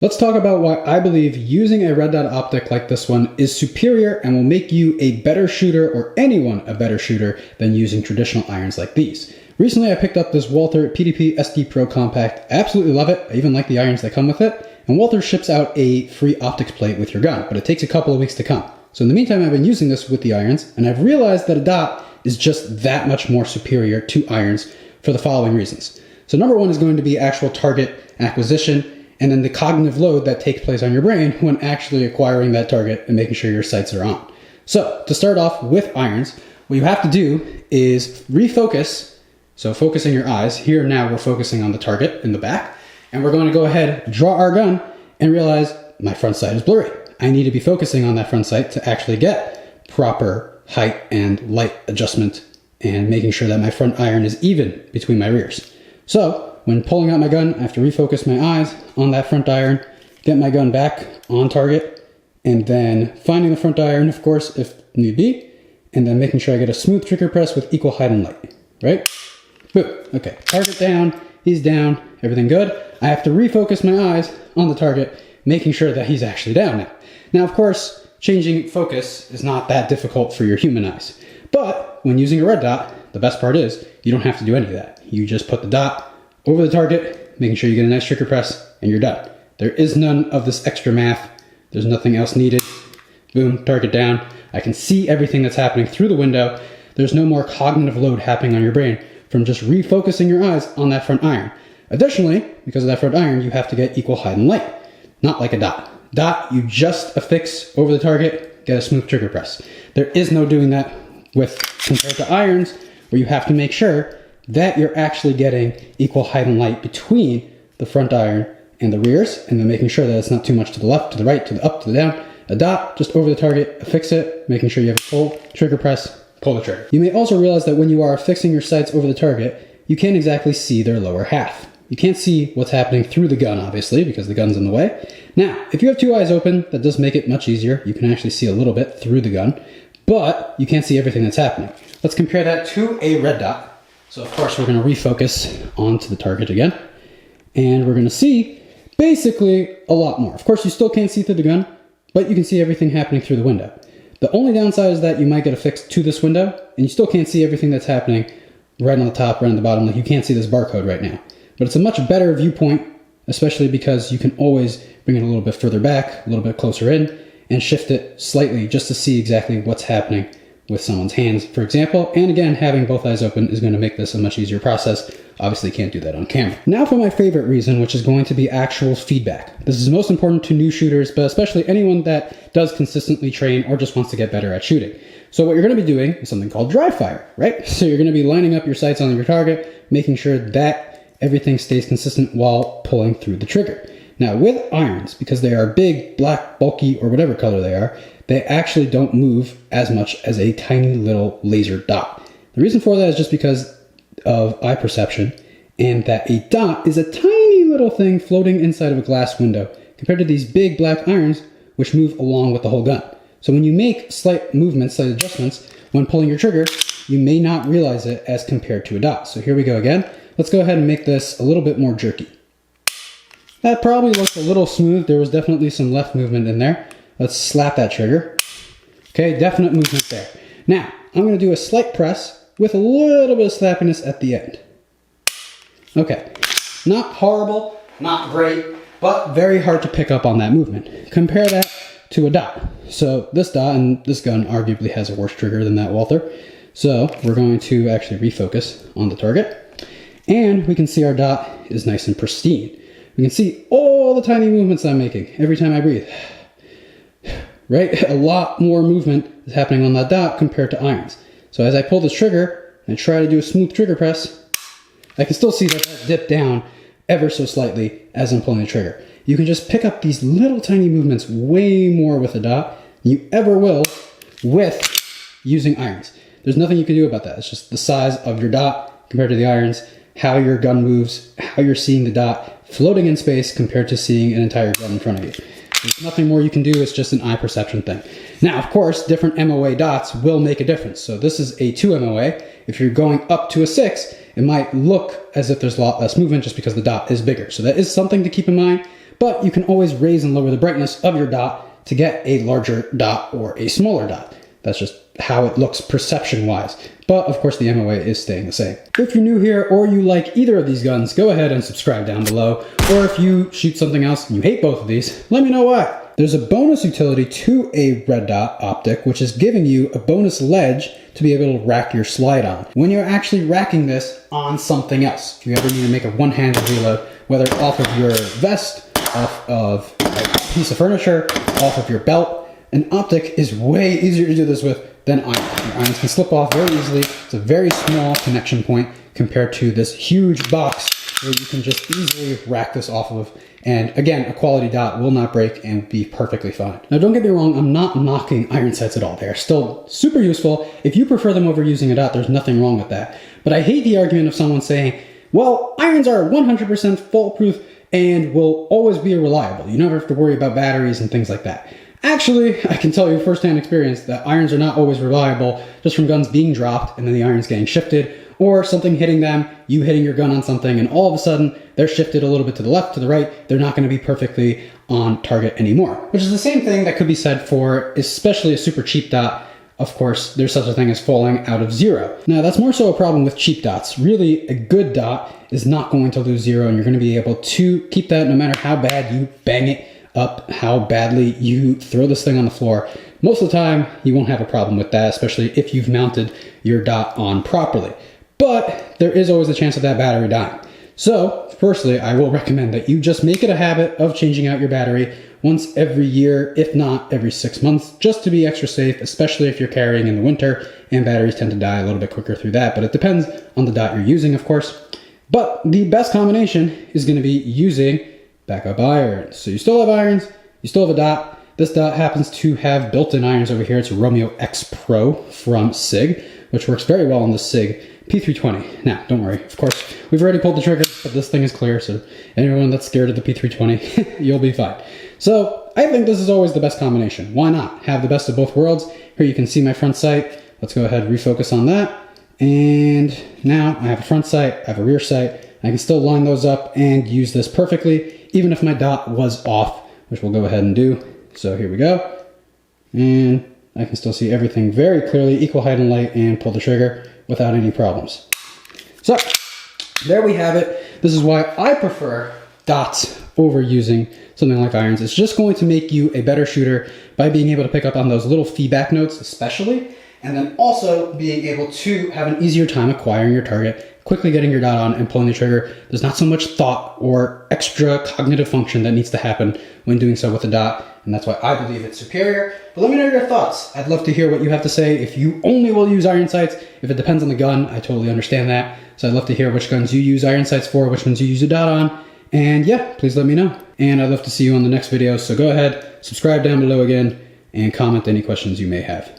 Let's talk about why I believe using a RedDot Optic like this one is superior and will make you a better shooter, or anyone a better shooter, than using traditional irons like these. Recently I picked up this Walther PDP SD Pro Compact. I absolutely love it. I even like the irons that come with it. And Walther ships out a free optics plate with your gun, but it takes a couple of weeks to come. So in the meantime, I've been using this with the irons, and I've realized that a dot is just that much more superior to irons for the following reasons. So number one is going to be actual target acquisition, and then the cognitive load that takes place on your brain when actually acquiring that target and making sure your sights are on. So to start off with irons, what you have to do is refocus. So focusing your eyes. Here now we're focusing on the target in the back, and we're going to go ahead, draw our gun, and realize my front sight is blurry. I need to be focusing on that front sight to actually get proper height and light adjustment and making sure that my front iron is even between my rears. So when pulling out my gun, I have to refocus my eyes on that front iron, get my gun back on target, and then finding the front iron, of course, if need be, and then making sure I get a smooth trigger press with equal height and light, right? Boom. Okay, target down, he's down, everything good. I have to refocus my eyes on the target, making sure that he's actually down now. Now, of course, changing focus is not that difficult for your human eyes. But when using a red dot, the best part is you don't have to do any of that. You just put the dot over the target, making sure you get a nice trigger press, and you're done. There is none of this extra math. There's nothing else needed. Boom, target down. I can see everything that's happening through the window. There's no more cognitive load happening on your brain from just refocusing your eyes on that front iron. Additionally, because of that front iron, you have to get equal height and light, not like a dot. Dot, you just affix over the target, get a smooth trigger press. There is no doing that with compared to irons, where you have to make sure that you're actually getting equal height and light between the front iron and the rears, and then making sure that it's not too much to the left, to the right, to the up, to the down. A dot, just over the target, affix it, making sure you have a full trigger press, pull the trigger. You may also realize that when you are affixing your sights over the target, you can't exactly see their lower half. You can't see what's happening through the gun, obviously, because the gun's in the way. Now, if you have two eyes open, that does make it much easier. You can actually see a little bit through the gun, but you can't see everything that's happening. Let's compare that to a red dot. So of course we're going to refocus onto the target again, and we're going to see basically a lot more. Of course you still can't see through the gun, but you can see everything happening through the window. The only downside is that you might get affixed to this window, and you still can't see everything that's happening right on the top, right on the bottom. Like you can't see this barcode right now. But it's a much better viewpoint, especially because you can always bring it a little bit further back, a little bit closer in, and shift it slightly just to see exactly what's happening with someone's hands, for example. And again, having both eyes open is going to make this a much easier process. Obviously can't do that on camera. Now for my favorite reason, which is going to be actual feedback. This is most important to new shooters, but especially anyone that does consistently train or just wants to get better at shooting. So what you're going to be doing is something called dry fire, right? So you're going to be lining up your sights on your target, making sure that everything stays consistent while pulling through the trigger. Now with irons, because they are big, black, bulky, or whatever color they are, they actually don't move as much as a tiny little laser dot. The reason for that is just because of eye perception, and that a dot is a tiny little thing floating inside of a glass window compared to these big black irons, which move along with the whole gun. So when you make slight movements, slight adjustments, when pulling your trigger, you may not realize it as compared to a dot. So here we go again. Let's go ahead and make this a little bit more jerky. That probably looks a little smooth. There was definitely some left movement in there. Let's slap that trigger. Okay, definite movement there. Now, I'm going to do a slight press with a little bit of slappiness at the end. Okay, not horrible, not great, but very hard to pick up on that movement. Compare that to a dot. So this dot, and this gun arguably has a worse trigger than that Walther. So we're going to actually refocus on the target, and we can see our dot is nice and pristine. We can see all the tiny movements I'm making every time I breathe. Right? A lot more movement is happening on that dot compared to irons. So as I pull this trigger and try to do a smooth trigger press, I can still see that dip down ever so slightly as I'm pulling the trigger. You can just pick up these little tiny movements way more with a dot than you ever will with using irons. There's nothing you can do about that. It's just the size of your dot compared to the irons, how your gun moves, how you're seeing the dot floating in space compared to seeing an entire gun in front of you. There's nothing more you can do. It's just an eye perception thing. Now, of course, different MOA dots will make a difference. So this is a 2 MOA. If you're going up to a 6, it might look as if there's a lot less movement just because the dot is bigger. So that is something to keep in mind. but you can always raise and lower the brightness of your dot to get a larger dot or a smaller dot. That's just how it looks perception-wise. But of course the MOA is staying the same. If you're new here or you like either of these guns, go ahead and subscribe down below. Or if you shoot something else and you hate both of these, let me know why. There's a bonus utility to a RedDot Optic, which is giving you a bonus ledge to be able to rack your slide on. When you're actually racking this on something else, if you ever need to make a one-handed reload, whether off of your vest, off of a piece of furniture, off of your belt, an optic is way easier to do this with than irons. Your irons can slip off very easily. It's a very small connection point compared to this huge box where you can just easily rack this off of. And again, a quality dot will not break and be perfectly fine. Now don't get me wrong, I'm not knocking iron sights at all. They are still super useful. If you prefer them over using a dot, there's nothing wrong with that. But I hate the argument of someone saying, well, irons are 100% foolproof and will always be reliable. You never have to worry about batteries and things like that. Actually, I can tell you firsthand experience that irons are not always reliable just from guns being dropped and then the irons getting shifted, or something hitting them, you hitting your gun on something, and all of a sudden they're shifted a little bit to the left, to the right. They're not going to be perfectly on target anymore, which is the same thing that could be said for especially a super cheap dot. Of course, there's such a thing as falling out of zero. Now, that's more so a problem with cheap dots. Really, a good dot is not going to lose zero, and you're going to be able to keep that no matter how bad you bang it up, how badly you throw this thing on the floor. Most of the time, you won't have a problem with that, especially if you've mounted your dot on properly. But there is always a chance of that battery dying. So, firstly, I will recommend that you just make it a habit of changing out your battery once every year, if not every 6 months, just to be extra safe, especially if you're carrying in the winter, and batteries tend to die a little bit quicker through that, but it depends on the dot you're using, of course. But the best combination is going to be using backup irons. So you still have irons, you still have a dot. This dot happens to have built-in irons over here. It's a Romeo X Pro from Sig, which works very well on the Sig P320. Now, don't worry, of course, we've already pulled the trigger, but this thing is clear, so anyone that's scared of the P320, you'll be fine. So I think this is always the best combination. Why not? Have the best of both worlds. Here you can see my front sight. Let's go ahead and refocus on that. And now I have a front sight, I have a rear sight. I can still line those up and use this perfectly, even if my dot was off, which we'll go ahead and do. So here we go. And I can still see everything very clearly, equal height and light, and pull the trigger without any problems. So there we have it. This is why I prefer dots over using something like irons. It's just going to make you a better shooter by being able to pick up on those little feedback notes especially, and then also being able to have an easier time acquiring your target, quickly getting your dot on and pulling the trigger. There's not so much thought or extra cognitive function that needs to happen when doing so with a dot, and that's why I believe it's superior. But let me know your thoughts. I'd love to hear what you have to say. If you only will use iron sights, if it depends on the gun, I totally understand that. So I'd love to hear which guns you use iron sights for, which ones you use a dot on, and yeah, please let me know. And I'd love to see you on the next video, so go ahead, subscribe down below again, and comment any questions you may have.